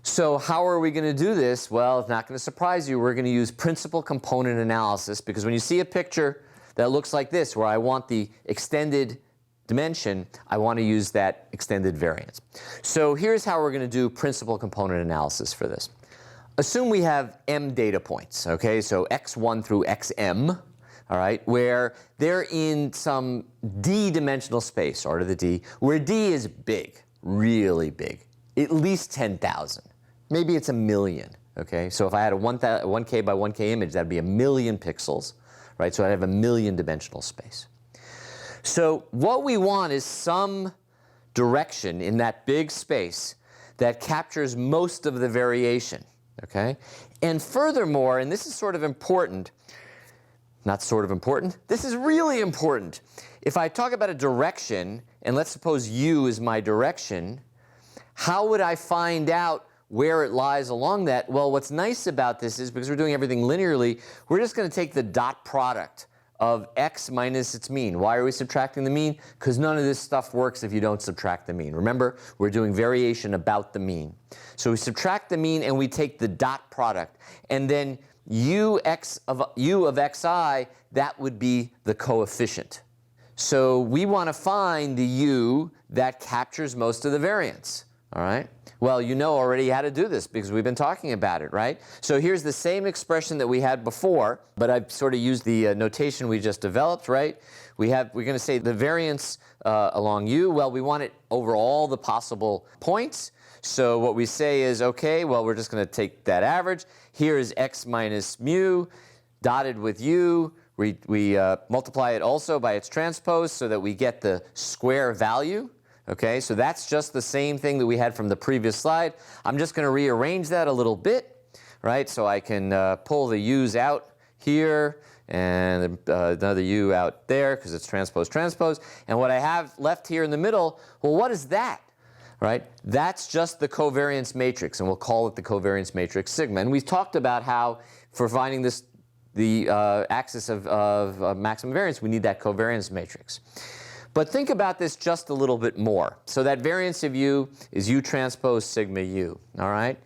So how are we going to do this? Well, it's not going to surprise you. We're going to use principal component analysis, because when you see a picture that looks like this, where I want the extended dimension, I want to use that extended variance. So here's how we're going to do principal component analysis for this. Assume we have m data points, okay, so x1 through xm, all right, where they're in some d-dimensional space, R to the d, where d is big, really big, at least 10,000. Maybe it's a million, okay? So if I had a 1K by 1K image, that'd be a million pixels, right? So I'd have a million dimensional space. So what we want is some direction in that big space that captures most of the variation, okay? And furthermore, and this is sort of important, not sort of important, this is really important. If I talk about a direction, and let's suppose u is my direction, how would I find out where it lies along that? Well, what's nice about this is, because we're doing everything linearly, we're just going to take the dot product of x minus its mean. Why are we subtracting the mean? Because none of this stuff works if you don't subtract the mean. Remember, we're doing variation about the mean. So we subtract the mean and we take the dot product. And then u of xi, that would be the coefficient. So we want to find the u that captures most of the variance. All right? Well, you know already how to do this because we've been talking about it, right? So here's the same expression that we had before, but I've sort of used the notation we just developed, right? We're going to say the variance along u, well, we want it over all the possible points. So what we say is, okay, well, we're just going to take that average. Here is x minus mu dotted with u. We multiply it also by its transpose so that we get the square value. Okay, so that's just the same thing that we had from the previous slide. I'm just going to rearrange that a little bit, right? So I can pull the u's out here and another u out there because it's transpose, transpose. And what I have left here in the middle, well, what is that? Right? That's just the covariance matrix, and we'll call it the covariance matrix sigma. And we've talked about how for finding this, the axis of maximum variance, we need that covariance matrix. But think about this just a little bit more. So that variance of u is u transpose sigma u, all right?